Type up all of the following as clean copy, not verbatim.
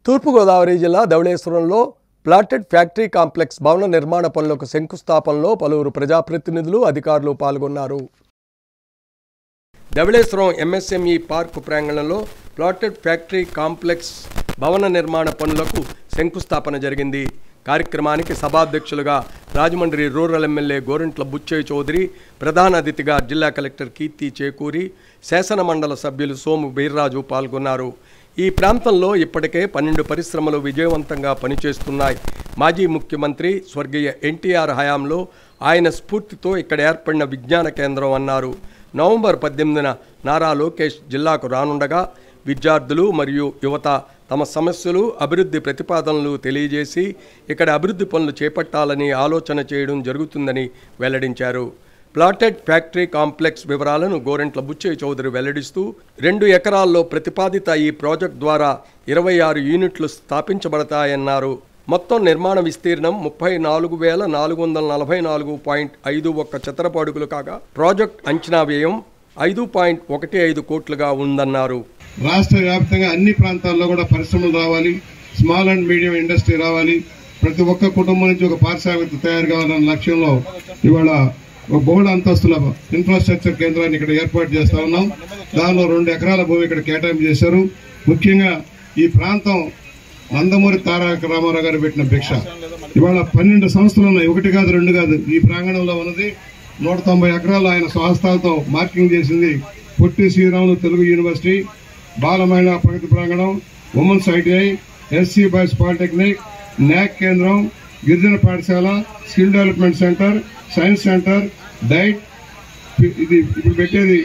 తూర్పుగోదావరి జిల్లా ధవళేశ్వరంలో plotted factory complex భవన నిర్మాణ పనులకు శంకుస్థాపనలో పలువురు ప్రజాప్రతినిధులు అధికారులు పాల్గొన్నారు. ధవళేశ్వరం ఎంఎస్ఎంఈ పార్క్ ప్రాంగణంలో ప్లాటెడ్ ఫ్యాక్టరీ కాంప్లెక్స్ భవన నిర్మాణ పనులకు శంకుస్థాపన జరిగింది. కార్యక్రమానికి సభాధ్యక్షులుగా రాజమండ్రి రూరల్ ఎమ్మెల్యే గోరంట్ల బుచ్చయ్య చౌదరి, ప్రధాన అతిథిగా జిల్లా కలెక్టర్ కీర్తి చేకూరి, శాసన మండలి సభ్యులు సోము వీర్రాజు పాల్గొన్నారు. ఈ ప్రాంతంలో ఇప్పటికే 12 పరిశ్రమలు విజయవంతంగా పనిచేస్తున్నాయి. మాజీ ముఖ్యమంత్రి స్వర్గీయ ఎన్టీఆర్ హయాంలో ఆయన స్ఫూర్తితో ఇక్కడ ఏర్పడిన విజ్ఞాన కేంద్రం అన్నారు. నవంబర్ 18న నారా లోకేష్ జిల్లాకు రానుండగా విద్యార్థులు మరియు యువత తమ సమస్యలు, అభివృద్ధి ప్రతిపాదనలు తెలియజేసి ఇక్కడ అభివృద్ధి పనులు చేపట్టాలని ఆలోచన చేయడం జరుగుతుందని వెల్లడించారు. ప్లాటెడ్ ఫ్యాక్టరీ కాంప్లెక్స్ వివరాలను గోరంట్ల బుచ్చయ్య చౌదరి వెల్లడిస్తూ 2 ఎకరాల్లో ప్రతిపాదిత ఈ ప్రాజెక్ట్ ద్వారా 26 యూనిట్లు స్థాపించబడతాయన్నారు. మొత్తం నిర్మాణ విస్తీర్ణం 34,444.51 చదరపు అడుగులు కాగా ప్రాజెక్ట్ అంచనా వ్యయం 5.15 కోట్లుగా ఉందన్నారు. రాష్ట్ర వ్యాప్తంగా అన్ని ప్రాంతాల్లో కూడా పరిశ్రమలు రావాలి, స్మాల్ అండ్ మీడియం ఇండస్ట్రీ రావాలి, ప్రతి ఒక్క కుటుంబం నుంచి ఒక పారిశ్రామిక తయారు కావాలన్న లక్ష్యంలో ఇవాళ ఒక బహుళ అంతస్తుల ఇన్ఫ్రాస్ట్రక్చర్ కేంద్రాన్ని ఇక్కడ ఏర్పాటు చేస్తా ఉన్నాం. దానిలో 2 ఎకరాల భూమి ఇక్కడ కేటాయింపు చేశారు. ముఖ్యంగా ఈ ప్రాంతం నందమూరి తారక రామారావు గారు పెట్టిన భిక్ష. ఇవాళ 12 సంస్థలు ఉన్నాయి, 1 కాదు 2 కాదు. ఈ ప్రాంగణంలో ఉన్నది 190 ఎకరాలు ఆయన స్వహస్తాలతో మార్కింగ్ చేసింది. పొట్టి శ్రీరాములు తెలుగు యూనివర్సిటీ, బాల మహిళా ప్రగతి ప్రాంగణం, women's ITI, SC boys polytechnic, NAC కేంద్రం, గిరిజన పాఠశాల, skill development centre, science centre, DIET, ఇది ఇప్పుడు పెట్టేది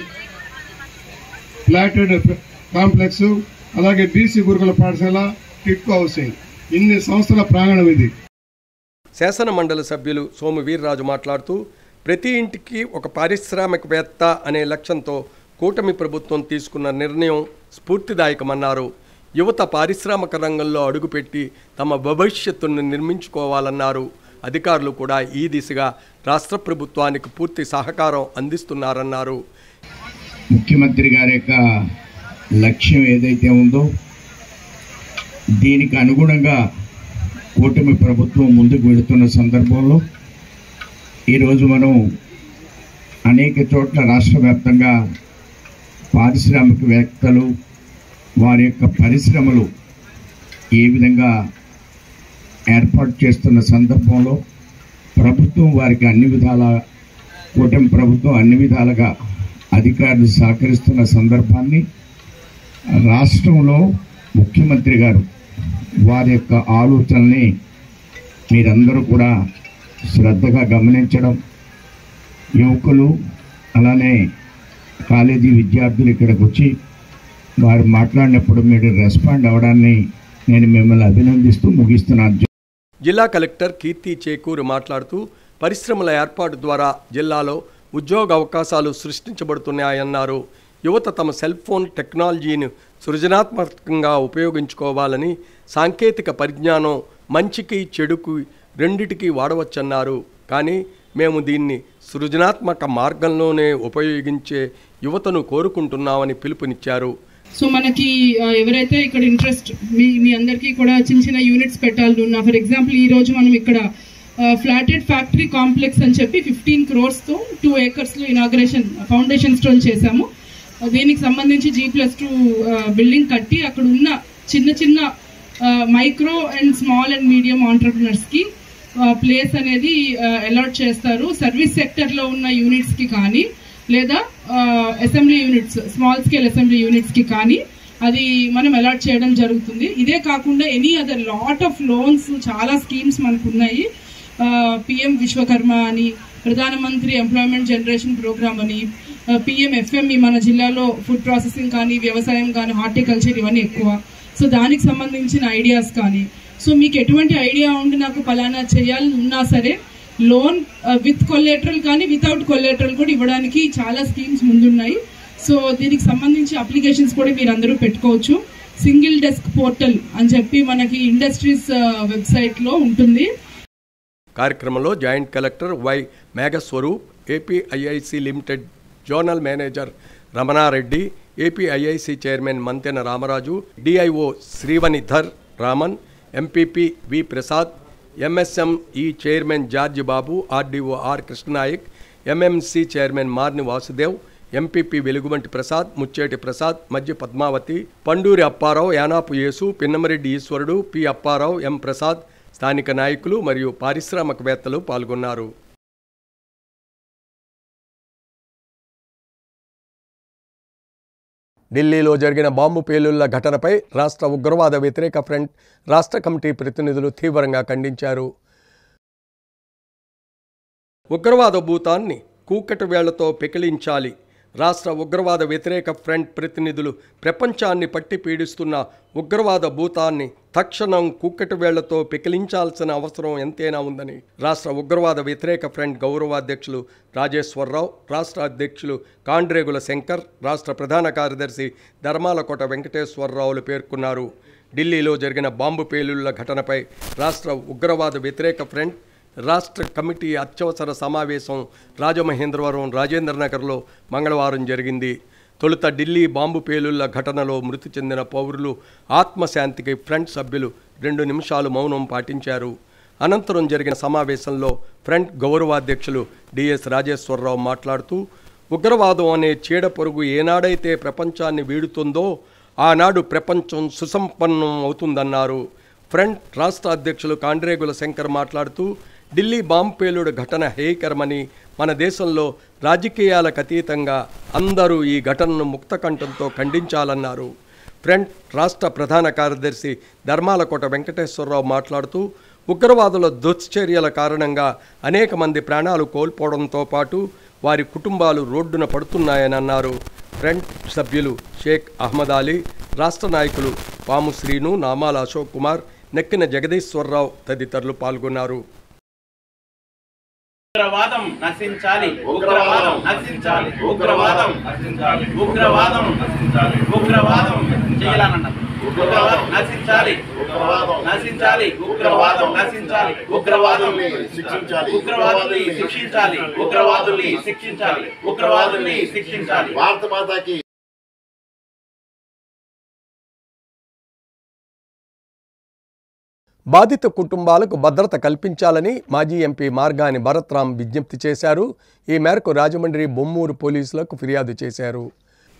ప్లాటెడ్ కాంప్లెక్స్, అలాగే బీసీ గురుకుల పాఠశాల, టిట్కో హౌసింగ్, ఇన్ని సంస్థల ప్రాంగణం ఇది. శాసన మండలి సభ్యులు సోము వీర్రాజు మాట్లాడుతూ ప్రతి ఇంటికి ఒక పారిశ్రామికవేత్త అనే లక్ష్యంతో కూటమి ప్రభుత్వం తీసుకున్న నిర్ణయం స్ఫూర్తిదాయకమన్నారు. యువత పారిశ్రామిక రంగంలో అడుగుపెట్టి తమ భవిష్యత్తును నిర్మించుకోవాలన్నారు. అధికారులు కూడా ఈ దిశగా రాష్ట్ర ప్రభుత్వానికి పూర్తి సహకారం అందిస్తున్నారన్నారు. ముఖ్యమంత్రి గారి యొక్క లక్ష్యం ఏదైతే ఉందో దీనికి అనుగుణంగా కూటమి ప్రభుత్వం ముందుకు వెళుతున్న సందర్భంలో ఈరోజు మనం అనేక చోట్ల రాష్ట్ర వ్యాప్తంగా పారిశ్రామికవేత్తలు వారి యొక్క పరిశ్రమలు ఏ విధంగా ఏర్పాటు చేస్తున్న సందర్భంలో ప్రభుత్వం వారికి అన్ని విధాల కూటమి ప్రభుత్వం అన్ని విధాలుగా అధికారులు సహకరిస్తున్న సందర్భాన్ని రాష్ట్రంలో ముఖ్యమంత్రి గారు వారి యొక్క ఆలోచనల్ని మీరందరూ కూడా శ్రద్ధగా గమనించడం, యువకులు అలానే కాలేజీ విద్యార్థులు ఇక్కడికి వచ్చి వారు మాట్లాడినప్పుడు మీరు రెస్పాండ్ అవ్వడాన్ని నేను మిమ్మల్ని అభినందిస్తూ ముగిస్తున్నాను. జిల్లా కలెక్టర్ కీర్తి చేకూరి మాట్లాడుతూ పరిశ్రమల ఏర్పాటు ద్వారా జిల్లాలో ఉద్యోగ అవకాశాలు సృష్టించబడుతున్నాయన్నారు. యువత తమ సెల్ ఫోన్ టెక్నాలజీని సృజనాత్మకంగా ఉపయోగించుకోవాలని, సాంకేతిక పరిజ్ఞానం మంచికి చెడుకు రెండిటికి వాడవచ్చన్నారు. కానీ మేము దీన్ని సృజనాత్మక మార్గంలోనే ఉపయోగించే యువతను కోరుకుంటున్నామని పిలుపునిచ్చారు. సో మనకి ఎవరైతే ఇక్కడ ఇంట్రెస్ట్ మీ అందరికీ కూడా చిన్న చిన్న యూనిట్స్ పెట్టాలి ఉన్నా, ఫర్ ఎగ్జాంపుల్ ఈ రోజు మనం ఇక్కడ ఫ్లాటెడ్ ఫ్యాక్టరీ కాంప్లెక్స్ అని చెప్పి 15 crores-తో 2 acres-లో ఇనాగ్రేషన్ ఫౌండేషన్ స్టోన్ చేశాము. దీనికి సంబంధించి G+2 బిల్డింగ్ కట్టి అక్కడ ఉన్న చిన్న చిన్న micro and small and medium ఆంటర్ప్రినర్స్కి ప్లేస్ అనేది అలాట్ చేస్తారు. సర్వీస్ సెక్టర్లో ఉన్న యూనిట్స్కి కానీ లేదా assembly units, small scale assembly యూనిట్స్కి కానీ అది మనం అలాట్ చేయడం జరుగుతుంది. ఇదే కాకుండా any other lot of loans, చాలా స్కీమ్స్ మనకు ఉన్నాయి. PM విశ్వకర్మ అని, ప్రధానమంత్రి ఎంప్లాయ్మెంట్ జనరేషన్ ప్రోగ్రామ్ అని, PM FME మన జిల్లాలో ఫుడ్ ప్రాసెసింగ్ కానీ, వ్యవసాయం కానీ, హార్టికల్చర్ ఇవన్నీ ఎక్కువ. సో దానికి సంబంధించిన ఐడియాస్ కానీ, సో మీకు ఎటువంటి ఐడియా ఉండి నాకు పలానా చేయాలని ఉన్నా సరే లోన్ విత్ కొలేటరల్ కానీ వితౌట్ కొలేటరల్ కూడా ఇవ్వడానికి చాలా స్కీమ్స్ ముందున్నాయి. సో దీనికి సంబంధించి అప్లికేషన్స్ కూడా మీరు అందరూ పెట్టుకోవచ్చు. సింగిల్ డెస్క్ పోర్టల్ అని చెప్పి మనకి ఇండస్ట్రీస్ వెబ్సైట్లో ఉంటుంది. కార్యక్రమంలో joint collector Y Meghaswaroop, APIIC limited zonal manager Ramana Reddy, APIIC chairman Mantena Ramaraju, DIO Srivanidhar, Raman, MPP V Prasad, MSME chairman George Babu, RDO R Krishna Nayak, MMC chairman Marni Vasudev, MPP Veluguvanti Prasad, Mucheti Prasad, మధ్య పద్మావతి, పండూరి అప్పారావు, యానాపు యేసు, పిన్నమరెడ్డి ఈశ్వరుడు, పి అప్పారావు, ఎం ప్రసాద్, స్థానిక నాయకులు మరియు పారిశ్రామికవేత్తలు పాల్గొన్నారు. ఢిల్లీలో జరిగిన బాంబు పేలుళ్ల ఘటనపై రాష్ట్ర ఉగ్రవాద వ్యతిరేక ఫ్రంట్ రాష్ట్ర కమిటీ ప్రతినిధులు తీవ్రంగా ఖండించారు. ఉగ్రవాద భూతాన్ని కూకటి వేళ్లతో పెకిలించాలి. రాష్ట్ర ఉగ్రవాద వ్యతిరేక ఫ్రంట్ ప్రతినిధులు ప్రపంచాన్ని పట్టి పీడిస్తున్న ఉగ్రవాద భూతాన్ని తక్షణం కూకటి వేళ్లతో పెకిలించాల్సిన అవసరం ఎంతైనా ఉందని రాష్ట్ర ఉగ్రవాద వ్యతిరేక ఫ్రంట్ గౌరవాధ్యక్షులు రాజేశ్వరరావు, రాష్ట్ర అధ్యక్షులు కాండ్రేగుల శంకర్, రాష్ట్ర ప్రధాన కార్యదర్శి ధర్మాలకోట వెంకటేశ్వరరావులు పేర్కొన్నారు. ఢిల్లీలో జరిగిన బాంబు పేలుళ్ల ఘటనపై రాష్ట్ర ఉగ్రవాద వ్యతిరేక ఫ్రంట్ రాష్ట్ర కమిటీ అత్యవసర సమావేశం రాజమహేంద్రవరం రాజేంద్రనగర్లో మంగళవారం జరిగింది. తొలుత ఢిల్లీ బాంబు పేలుళ్ల ఘటనలో మృతి చెందిన పౌరులు ఆత్మశాంతికి ఫ్రంట్ సభ్యులు 2 నిమిషాలు మౌనం పాటించారు. అనంతరం జరిగిన సమావేశంలో ఫ్రంట్ గౌరవాధ్యక్షులు డిఎస్ రాజేశ్వరరావు మాట్లాడుతూ, ఉగ్రవాదం అనే చీడ పొరుగు ఏనాడైతే ప్రపంచాన్ని వీడుతుందో ఆనాడు ప్రపంచం సుసంపన్నం అవుతుందన్నారు. ఫ్రంట్ రాష్ట్ర అధ్యక్షులు కాండ్రేగుల శంకర్ మాట్లాడుతూ, ఢిల్లీ బాంబు పేలుడు ఘటన హేయకరమని, మన దేశంలో రాజకీయాలకు అతీతంగా అందరూ ఈ ఘటనను ముక్తకంఠంతో ఖండించాలన్నారు. ఫ్రంట్ రాష్ట్ర ప్రధాన కార్యదర్శి ధర్మాలకోట వెంకటేశ్వరరావు మాట్లాడుతూ, ఉగ్రవాదుల దుశ్చర్యల కారణంగా అనేక మంది ప్రాణాలు కోల్పోవడంతో పాటు వారి కుటుంబాలు రోడ్డున పడుతున్నాయని అన్నారు. ఫ్రంట్ సభ్యులు షేక్ అహ్మద్ అలీ, రాష్ట్ర నాయకులు పాము శ్రీను, నామాల అశోక్ కుమార్, నెక్కిన జగదీశ్వరరావు తదితరులు పాల్గొన్నారు. ఉగ్రవాదం నశించాలి, ఉగ్రవాదం నశించాలి, ఉగ్రవాదం నశించాలి, ఉగ్రవాదం నశించాలి, ఉగ్రవాదం చేయాలన్నారు. ఉగ్రవాదం నశించాలి, ఉగ్రవాదం నశించాలి, ఉగ్రవాదం నశించాలి, ఉగ్రవాదుల్ని శిక్షించాలి, ఉగ్రవాదుల్ని శిక్షించాలి, ఉగ్రవాదుల్ని శిక్షించాలి, ఉగ్రవాదుల్ని శిక్షించాలి. భారత మాతాకి బాధిత కుటుంబాలకు భద్రత కల్పించాలని మాజీ ఎంపీ మార్గాని భరత్రామ్ విజ్ఞప్తి చేశారు. ఈ మేరకు రాజమండ్రి బొమ్మూరు పోలీసులకు ఫిర్యాదు చేశారు.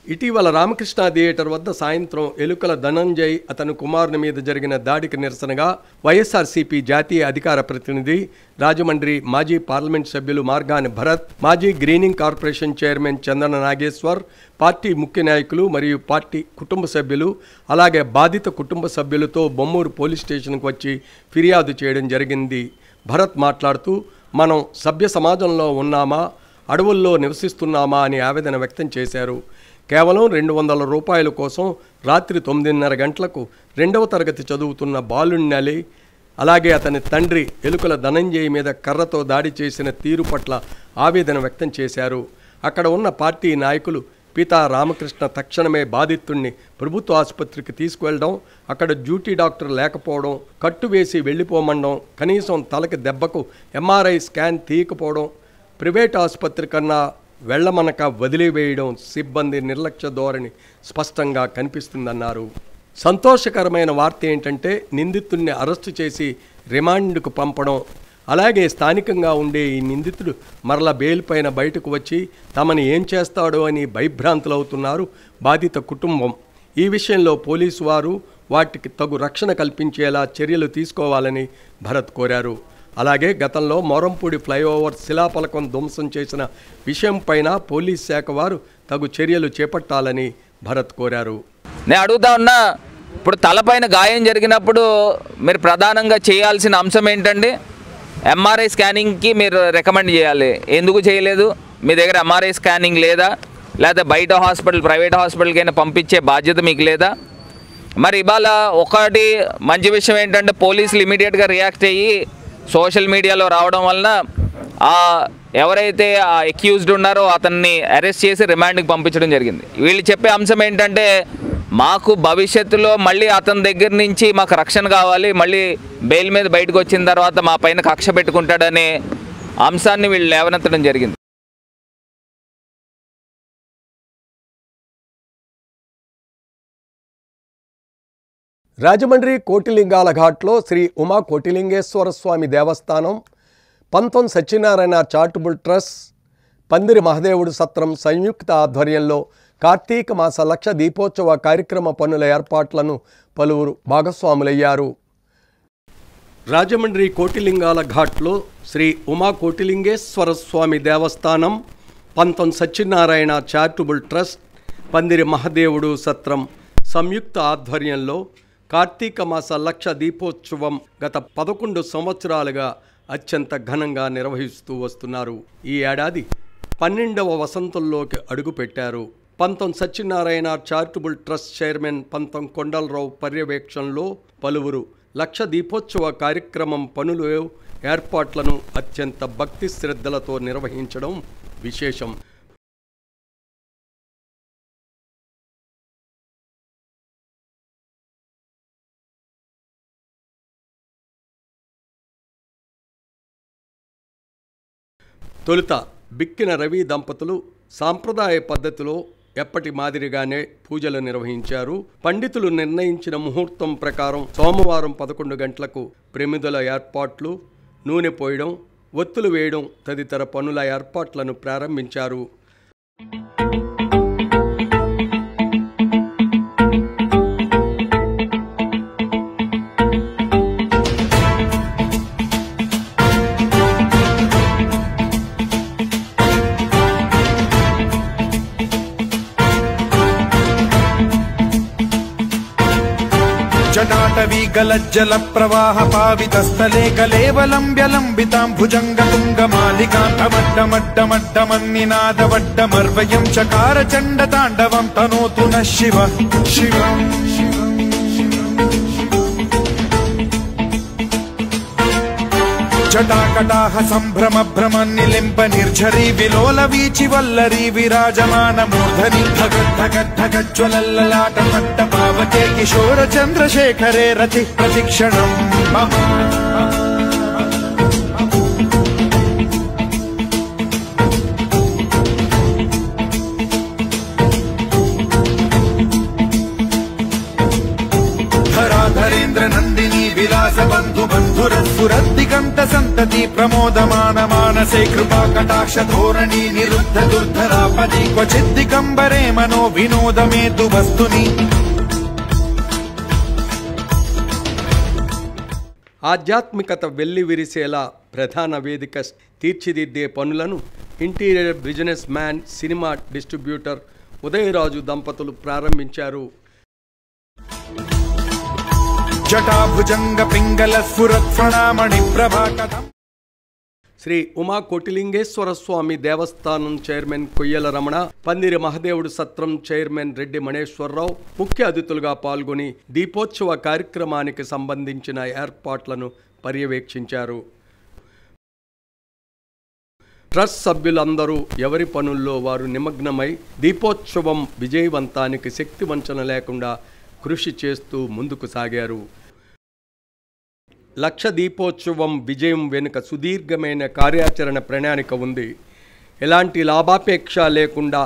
ఇటీవల రామకృష్ణ థియేటర్ వద్ద సాయంత్రం ఎలుకల ధనంజయ్ అతని కుమారుని మీద జరిగిన దాడికి నిరసనగా వైఎస్ఆర్సీపీ జాతీయ అధికార ప్రతినిధి, రాజమండ్రి మాజీ పార్లమెంట్ సభ్యులు మార్గాని భరత్, మాజీ గ్రీనింగ్ కార్పొరేషన్ చైర్మన్ చందన నాగేశ్వర్, పార్టీ ముఖ్య నాయకులు మరియు పార్టీ కుటుంబ సభ్యులు, అలాగే బాధిత కుటుంబ సభ్యులతో బొమ్మూరు పోలీస్ స్టేషన్కు వచ్చి ఫిర్యాదు చేయడం జరిగింది. భరత్ మాట్లాడుతూ, మనం సభ్య సమాజంలో ఉన్నామా, అడవుల్లో నివసిస్తున్నామా అని ఆవేదన వ్యక్తం చేశారు. కేవలం 200 రూపాయల కోసం రాత్రి 9:30 గంటలకు 2వ తరగతి చదువుతున్న బాలుణ్ణి, అలాగే అతని తండ్రి ఎలుకల ధనంజయ్ మీద కర్రతో దాడి చేసిన తీరు పట్ల ఆవేదన వ్యక్తం చేశారు. అక్కడ ఉన్న పార్టీ నాయకులు పితా రామకృష్ణ తక్షణమే బాధితుణ్ణి ప్రభుత్వ ఆసుపత్రికి తీసుకువెళ్ళడం, అక్కడ డ్యూటీ డాక్టర్ లేకపోవడం, కట్టువేసి వెళ్ళిపోమండం, కనీసం తలకి దెబ్బకు ఎంఆర్ఐ స్కాన్ తీయకపోవడం, ప్రైవేట్ ఆసుపత్రి కన్నా వెళ్లమనక వదిలివేయడం, సిబ్బంది నిర్లక్ష్య ధోరణి స్పష్టంగా కనిపిస్తుందన్నారు. సంతోషకరమైన వార్త ఏంటంటే నిందితుడిని అరెస్టు చేసి రిమాండ్కు పంపడం, అలాగే స్థానికంగా ఉండే ఈ నిందితుడు మరల బెయిల్ పైన బయటకు వచ్చి తమని ఏం చేస్తాడో అని భయభ్రాంతులవుతున్నారు బాధిత కుటుంబం. ఈ విషయంలో పోలీసు వారు వాటికి తగు రక్షణ కల్పించేలా చర్యలు తీసుకోవాలని భరత్ కోరారు. అలాగే గతంలో మోరంపూడి ఫ్లైఓవర్ శిలాఫలకం ధ్వంసం చేసిన విషయంపైన పోలీస్ శాఖ వారు తగు చర్యలు చేపట్టాలని భరత్ కోరారు. నేను అడుగుతా ఉన్నా, ఇప్పుడు తలపైన గాయం జరిగినప్పుడు మీరు ప్రధానంగా చేయాల్సిన అంశం ఏంటండి? ఎంఆర్ఐ స్కానింగ్కి మీరు రికమెండ్ చేయాలి. ఎందుకు చేయలేదు? మీ దగ్గర ఎంఆర్ఐ స్కానింగ్ లేదా? లేదా బయట హాస్పిటల్, ప్రైవేట్ హాస్పిటల్కైనా పంపించే బాధ్యత మీకు లేదా? మరి ఇవాళ ఒకటి మంచి విషయం ఏంటంటే పోలీసులు ఇమీడియట్గా రియాక్ట్ అయ్యి సోషల్ మీడియాలో రావడం వలన ఎవరైతే ఆ అక్యూజ్డ్ ఉన్నారో అతన్ని అరెస్ట్ చేసి రిమాండ్కి పంపించడం జరిగింది. వీళ్ళు చెప్పే అంశం ఏంటంటే మాకు భవిష్యత్తులో మళ్ళీ అతని దగ్గర నుంచి మాకు రక్షణ కావాలి, మళ్ళీ బెయిల్ మీద బయటకు వచ్చిన తర్వాత మా పైన కక్ష పెట్టుకుంటాడనే అంశాన్ని వీళ్ళు లేవనెత్తడం జరిగింది. రాజమండ్రి కోటిలింగాల ఘాట్లో శ్రీ ఉమా కోటిలింగేశ్వర స్వామి దేవస్థానం, పంతం సత్యనారాయణ చారిటబుల్ ట్రస్ట్, పందిరి మహదేవుడు సత్రం సంయుక్త ఆధ్వర్యంలో కార్తీక మాస లక్ష దీపోత్సవ కార్యక్రమ పనుల ఏర్పాట్లను పలువురు భాగస్వాములయ్యారు. రాజమండ్రి కోటిలింగాల ఘాట్లో శ్రీ ఉమా కోటిలింగేశ్వర స్వామి దేవస్థానం, పంతం సత్యనారాయణ చారిటబుల్ ట్రస్ట్, పందిరి మహదేవుడు సత్రం సంయుక్త ఆధ్వర్యంలో కార్తీక మాస లక్ష దీపోత్సవం గత 11 సంవత్సరాలుగా అత్యంత ఘనంగా నిర్వహిస్తూ వస్తున్నారు. ఈ ఏడాది 12వ వసంతంలోకి అడుగుపెట్టారు. పంతం సత్యనారాయణ చారిటబుల్ ట్రస్ట్ చైర్మన్ పంతం కొండలరావు పర్యవేక్షణలో పలువురు లక్ష దీపోత్సవ కార్యక్రమం పనులు ఏర్పాట్లను అత్యంత భక్తి శ్రద్ధలతో నిర్వహించడం విశేషం. తొలుత బిక్కిన రవి దంపతులు సాంప్రదాయ పద్ధతిలో ఎప్పటి మాదిరిగానే పూజలు నిర్వహించారు. పండితులు నిర్ణయించిన ముహూర్తం ప్రకారం సోమవారం 11 గంటలకు ప్రమిదల ఏర్పాట్లు, నూనె పోయడం, ఒత్తులు వేయడం తదితర పనుల ఏర్పాట్లను ప్రారంభించారు. जटाटवी गलज्जल प्रवाह पावितस्थले कलेवलम्ब्यलम्बितां भुजङ्गतुङ्गमालिकान्तमड्डमड्डमड्डमन्निनादवड्डमर्वयं चकार चण्डताण्डवं तनोतु नः शिवः शिवम् जटाकटाह सम्भ्रम भ्रमन्निलिम्ब निर्झरी विलोल वीचि वल्लरी विराजमान मूर्धनि धगद्धगद्धगज्ज्वलल्ललाट पट्ट पावके किशोर चन्द्रशेखरे रति प्रतिक्षणम् मम धराधरेन्द्र नन्दिनी विलास बन्धु बन्धुरस्फुरद्दिगन्त सन्तति प्रमोदमान मानसे कृपा कटाक्ष धोरणी निरुद्ध दुर्धरापदि क्वचिद्दिगम्बरे मनो विनोदमेतु वस्तुनि ఆధ్యాత్మికత వెల్లి విరిసేలా ప్రధాన వేదిక తీర్చిదిద్దే పనులను interior business man, cinema distributor Udayaraju దంపతులు ప్రారంభించారు. जटाभुजंग पिंगल स्फुरत्फणामणि प्रभाकथम् శ్రీ ఉమా కోటిలింగేశ్వర స్వామి దేవస్థానం చైర్మన్ కొయ్యల రమణ, పందిరి మహదేవుడు సత్రం చైర్మన్ రెడ్డి మణేశ్వరరావు ముఖ్య అతిథులుగా పాల్గొని దీపోత్సవ కార్యక్రమానికి సంబంధించిన ఏర్పాట్లను పర్యవేక్షించారు. ట్రస్ట్ సభ్యులందరూ ఎవరి పనుల్లో వారు నిమగ్నమై దీపోత్సవం విజయవంతానికి శక్తి వంచన లేకుండా కృషి చేస్తూ ముందుకు సాగారు. లక్ష దీపోత్సవం విజయం వెనుక సుదీర్ఘమైన కార్యాచరణ ప్రణాళిక ఉంది. ఎలాంటి లాభాపేక్ష లేకుండా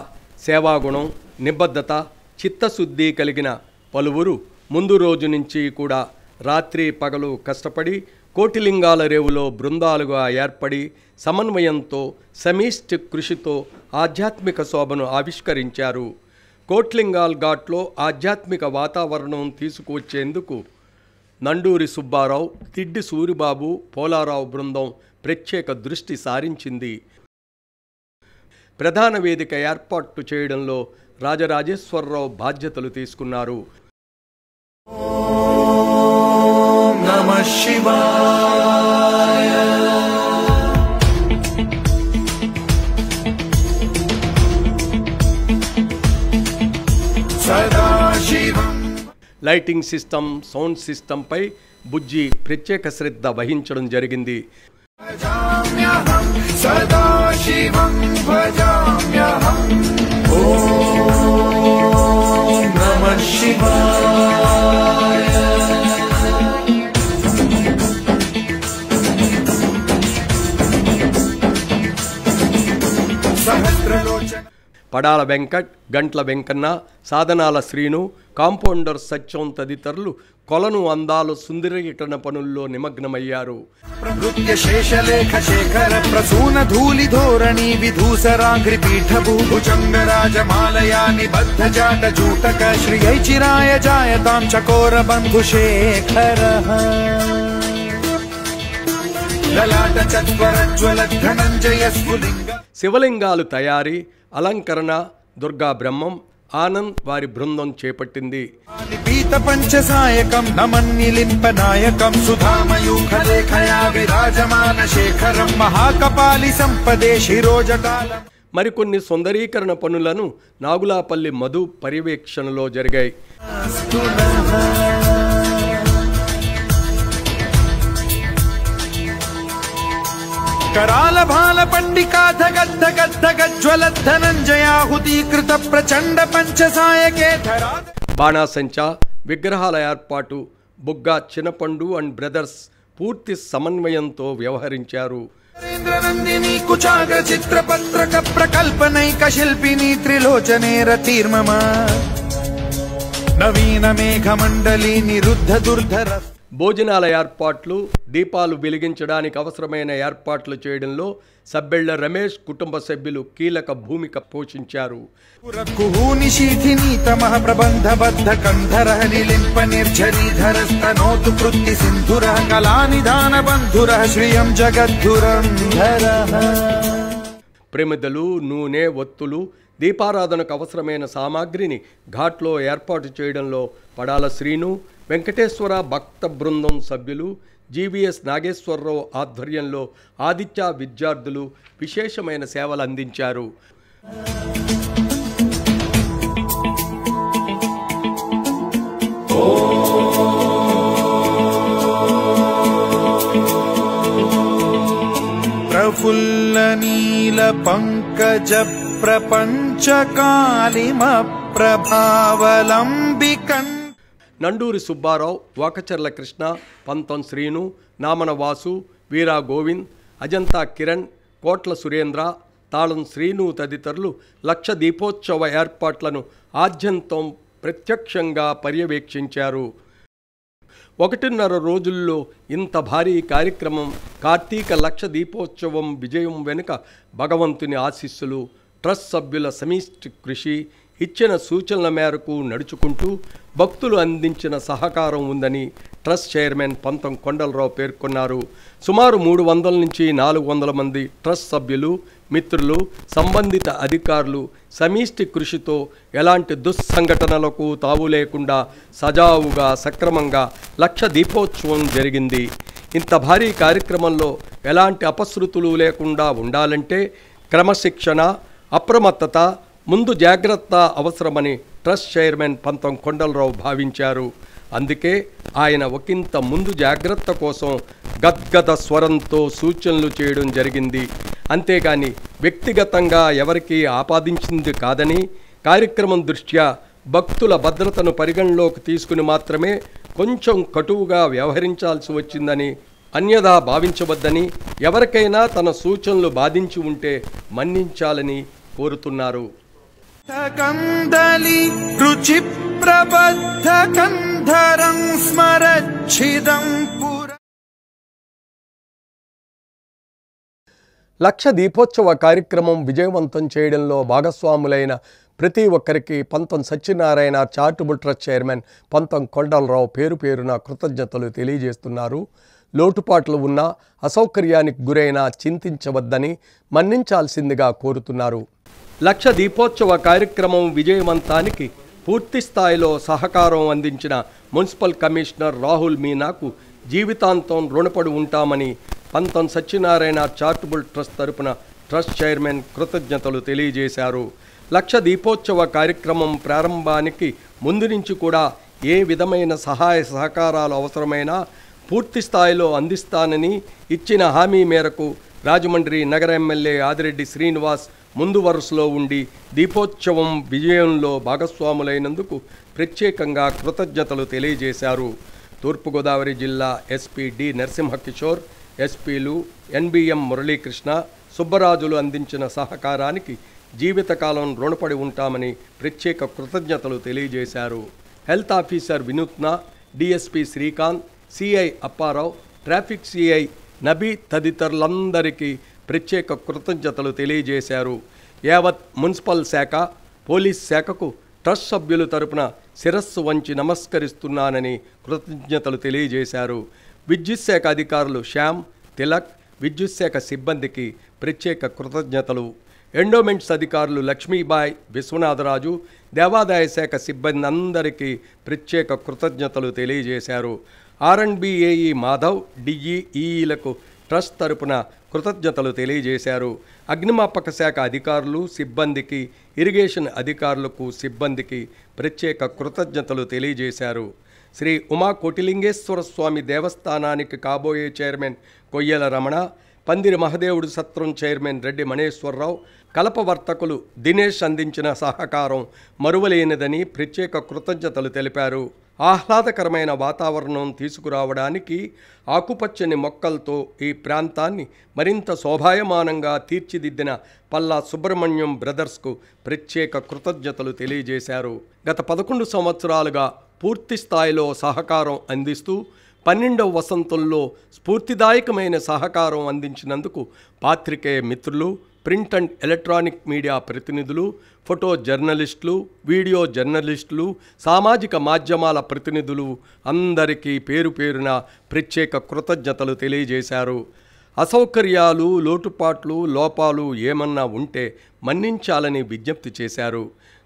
సేవాగుణం, నిబద్ధత, చిత్తశుద్ధి కలిగిన పలువురు ముందు రోజు నుంచి కూడా రాత్రి పగలు కష్టపడి కోటిలింగాల రేవులో బృందాలుగా ఏర్పడి సమన్వయంతో సమిష్టి కృషితో ఆధ్యాత్మిక శోభను ఆవిష్కరించారు. కోట్లింగాల్ ఘాట్లో ఆధ్యాత్మిక వాతావరణం తీసుకువచ్చేందుకు నండూరి సుబ్బారావు, తిడ్డి సూరిబాబు, పోలారావు బృందం ప్రత్యేక దృష్టి సారించింది. ప్రధాన వేదిక ఏర్పాటు చేయడంలో రాజరాజేశ్వరరావు బాధ్యతలు తీసుకున్నారు. ఓం నమః శివాయ. సదాశివం. లైటింగ్ సిస్టమ్, సౌండ్ సిస్టంపై బుజ్జి ప్రత్యేక శ్రద్ధ వహించడం జరిగింది. భజామ్యహం సదాశివం భజామ్యహం. ఓం నమః శివాయ. సహస్రలోచన పడాల వెంకట్, గంట్ల వెంకన్న, సాధనాల శ్రీను, కాంపౌండర్ సత్యం తదితరులు కొలను అందాలు సుందరీకరణ పనుల్లో నిమగ్నమయ్యారు. ప్రకృత్య శేషలేఖ శేఖర ప్రసూన ధూళి ధోరణి విధూసరాంఘ్రి పీఠభూభుజంగ రాజమాలయా నిబద్ధ జాట జూటక శ్రియై చిరాయ జాయతాం చకోర బంధు శేఖర లలాట చత్వరజ్వల ధనంజయ స్ఫులింగ. శివలింగాలు తయారీ, అలంకరణ దుర్గా బ్రహ్మం ఆనంద్ వారి బృందం చేపట్టింది. పీత పంచసాయకం నమన్నిలింప నాయకం సుధామయూఖలేఖయా విరాజమాన శేఖరం మహాకపాలి సంపదే శిరోజటాలం. మరికొన్ని సుందరీకరణ పనులను నాగులాపల్లి మధు పర్యవేక్షణలో జరిగాయి. कराल भाल पंडिका धगद् धगद् धगद् ज्वलद् धनंजयाहुतीकृत प्रचंड पंचसायके धरा. బాణాసంచా, విగ్రహాల ఏర్పాటు బుగ్గా చిన్నపండు అండ్ బ్రదర్స్ పూర్తి సమన్వయంతో వ్యవహరించారు. నందిని కుచాగ్ర చిత్రపత్రక ప్రకల్పనైక శిల్పిని త్రిలోచనే రతిర్మమ నవీన మేఘమండలి నిరుద్ధ దుర్ధర. భోజనాల ఏర్పాట్లు, దీపాలు వెలిగించడానికి అవసరమైన ఏర్పాట్లు చేయడంలో సబ్బెళ్ల రమేష్ కుటుంబ సభ్యులు కీలక భూమిక పోషించారు. ప్రబంధబద్ధ కంధర నిలింప నిర్ఝరీధరస్తనోతు కృత్తి సింధుర కళానిధాన బంధుర శ్రియం జగద్ధురంధర. ప్రమిదలు, నూనె, ఒత్తులు, దీపారాధనకు అవసరమైన సామాగ్రిని ఘాట్లో ఏర్పాటు చేయడంలో పడాల శ్రీను, వెంకటేశ్వర భక్త బృందం సభ్యులు, జీవీఎస్ నాగేశ్వరరావు ఆధ్వర్యంలో ఆదిత్య విద్యార్థులు విశేషమైన సేవలు అందించారు. ప్రఫుల్ల నీల పంకజ ప్రపంచ కాళిమ ప్రభావలంబికన్. నండూరి సుబ్బారావు, వాకచర్ల కృష్ణ, పంతం శ్రీను, నామన వాసు, వీరా గోవింద్, అజంతా కిరణ్, కోట్ల సురేంద్ర, తాళం శ్రీను తదితరులు లక్ష దీపోత్సవ ఏర్పాట్లను ఆద్యంతం ప్రత్యక్షంగా పర్యవేక్షించారు. 1.5 రోజుల్లో ఇంత భారీ కార్యక్రమం, కార్తీక లక్ష దీపోత్సవం విజయం వెనుక భగవంతుని ఆశీస్సులు, ట్రస్ట్ సభ్యుల సమిష్టి కృషి, ఇచ్చిన సూచనల మేరకు నడుచుకుంటూ భక్తులు అందించిన సహకారం ఉందని ట్రస్ట్ చైర్మన్ పంతం కొండలరావు పేర్కొన్నారు. సుమారు 300 నుంచి 400 మంది ట్రస్ట్ సభ్యులు, మిత్రులు, సంబంధిత అధికారులు సమిష్టి కృషితో ఎలాంటి దుస్సంఘటనలకు తావు లేకుండా సజావుగా సక్రమంగా లక్ష దీపోత్సవం జరిగింది. ఇంత భారీ కార్యక్రమంలో ఎలాంటి అపశృతులు లేకుండా ఉండాలంటే క్రమశిక్షణ, అప్రమత్తత, ముందు జాగ్రత్త అవసరమని ట్రస్ట్ చైర్మన్ పంతం కొండలరావు భావించారు. అందుకే ఆయన ఒకంత ముందు జాగ్రత్త కోసం గద్గద స్వరంతో సూచనలు చేయడం జరిగింది. అంతేగాని వ్యక్తిగతంగా ఎవరికీ ఆపాదించింది కాదని, కార్యక్రమం దృష్ట్యా భక్తుల భద్రతను పరిగణలోకి తీసుకుని మాత్రమే కొంచెం కటువుగా వ్యవహరించాల్సి వచ్చిందని, అన్యథా భావించవద్దని, ఎవరికైనా తన సూచనలు బాధించి ఉంటే మన్నించాలని కోరుతున్నారు. కందలి రుచి ప్రబద్ధ కంధరం స్మరచ్చిదం పుర. లక్ష దీపోత్సవ కార్యక్రమం విజయవంతం చేయడంలో భాగస్వాములైన ప్రతి ఒక్కరికి పంతం సత్యనారాయణ చారిటబుల్ ట్రస్ట్ చైర్మన్ పంతం కొండలరావు పేరు పేరున కృతజ్ఞతలు తెలియజేస్తున్నారు. లోటుపాట్లు ఉన్నా, అసౌకర్యానికి గురైనా చింతించవద్దని, మన్నించాల్సిందిగా కోరుతున్నారు. లక్ష దీపోత్సవ కార్యక్రమం విజయవంతానికి పూర్తి స్థాయిలో సహకారం అందించిన మున్సిపల్ కమిషనర్ రాహుల్ మీనాకు జీవితాంతం రుణపడి ఉంటామని పంతం సత్యనారాయణ చారిటబుల్ ట్రస్ట్ తరపున ట్రస్ట్ చైర్మన్ కృతజ్ఞతలు తెలియజేశారు. లక్ష దీపోత్సవ కార్యక్రమం ప్రారంభానికి ముందు నుంచి కూడా ఏ విధమైన సహాయ సహకారాలు అవసరమైనా పూర్తి స్థాయిలో అందిస్తానని ఇచ్చిన హామీ మేరకు రాజమండ్రి నగర ఎమ్మెల్యే ఆదిరెడ్డి శ్రీనివాస్ ముందు వరుసలో ఉండి దీపోత్సవం విజయంలో భాగస్వాములైనందుకు ప్రత్యేకంగా కృతజ్ఞతలు తెలియజేశారు. తూర్పుగోదావరి జిల్లా ఎస్పీ డి నరసింహకిషోర్, ఎస్పీలు ఎన్బిఎం మురళీకృష్ణ, సుబ్బరాజులు అందించిన సహకారానికి జీవితకాలం రుణపడి ఉంటామని ప్రత్యేక కృతజ్ఞతలు తెలియజేశారు. Health officer Vinutna, DSP Srikanth, CI Apparao, traffic CI Nabi తదితరులందరికీ ప్రత్యేక కృతజ్ఞతలు తెలియజేశారు. యావత్ మున్సిపల్ శాఖ, పోలీస్ శాఖకు ట్రస్ట్ సభ్యుల తరపున శిరస్సు వంచి నమస్కరిస్తున్నానని కృతజ్ఞతలు తెలియజేశారు. విద్యుత్ శాఖ అధికారులు శ్యామ్, తిలక్, విద్యుత్ శాఖ సిబ్బందికి ప్రత్యేక కృతజ్ఞతలు. ఎండోమెంట్స్ అధికారులు లక్ష్మీబాయ్, విశ్వనాథరాజు, దేవాదాయ శాఖ సిబ్బంది అందరికీ ప్రత్యేక కృతజ్ఞతలు తెలియజేశారు. R&B మాధవ్, డిఈఈలకు ట్రస్ట్ తరపున కృతజ్ఞతలు తెలియజేశారు. అగ్నిమాపక శాఖ అధికారులు, సిబ్బందికి, ఇరిగేషన్ అధికారులకు, సిబ్బందికి ప్రత్యేక కృతజ్ఞతలు తెలియజేశారు. శ్రీ ఉమా కోటిలింగేశ్వర స్వామి దేవస్థానానికి కాబోయే చైర్మన్ కొయ్యల రమణ, పందిరి మహదేవుడు సత్రం చైర్మన్ రెడ్డి మణేశ్వరరావు, కలప వర్తకులు దినేష్ అందించిన సహకారం మరువలేనిదని ప్రత్యేక కృతజ్ఞతలు తెలిపారు. ఆహ్లాదకరమైన వాతావరణం తీసుకురావడానికి ఆకుపచ్చని మొక్కలతో ఈ ప్రాంతాన్ని మరింత శోభాయమానంగా తీర్చిదిద్దిన పల్లా సుబ్రహ్మణ్యం బ్రదర్స్కు ప్రత్యేక కృతజ్ఞతలు తెలియజేశారు. గత 11 సంవత్సరాలుగా పూర్తి స్థాయిలో సహకారం అందిస్తూ 12వ వసంతంలో స్ఫూర్తిదాయకమైన సహకారం అందించినందుకు పాత్రికేయ మిత్రులు, ప్రింట్ అండ్ ఎలక్ట్రానిక్ మీడియా ప్రతినిధులు, ఫోటో జర్నలిస్టులు, వీడియో జర్నలిస్టులు, సామాజిక మాధ్యమాల ప్రతినిధులు అందరికీ పేరు పేరున ప్రత్యేక కృతజ్ఞతలు తెలియజేశారు. అసౌకర్యాలు, లోటుపాట్లు, లోపాలు ఏమన్నా ఉంటే మన్నించాలని విజ్ఞప్తి చేశారు.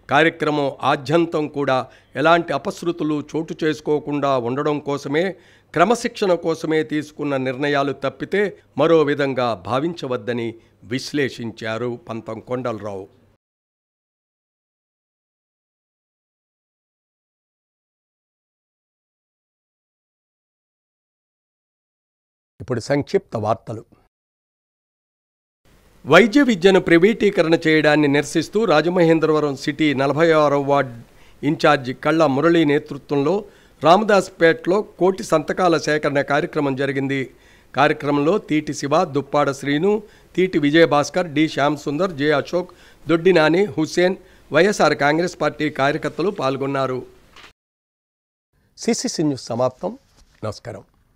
కార్యక్రమం ఆద్యంతం కూడా ఎలాంటి అపశృతులు చోటు చేసుకోకుండా ఉండడం కోసమే, క్రమశిక్షణ కోసమే తీసుకున్న నిర్ణయాలు తప్పితే మరో విధంగా భావించవద్దని విశ్లేషించారు పంతం కొండలరావు. ఇప్పుడు సంక్షిప్త వార్తలు. వైద్య విద్యను ప్రైవేటీకరణ చేయడాన్ని నిరసిస్తూ రాజమహేంద్రవరం సిటీ 46వ వార్డ్ ఇన్ఛార్జి కళ్ళ మురళి నేతృత్వంలో రామదాస్పేటలో 1 కోటి సంతకాల సేకరణ కార్యక్రమం జరిగింది. కార్యక్రమంలో తీటి శివ, దుప్పాడ శ్రీను, తీటి విజయభాస్కర్, డి శ్యామ్ సుందర్, జె అశోక్, దొడ్డి నాని, హుస్సేన్, వైఎస్ఆర్ కాంగ్రెస్ పార్టీ కార్యకర్తలు పాల్గొన్నారు. సిసిసి న్యూస్ సమాప్తం. నమస్కారం.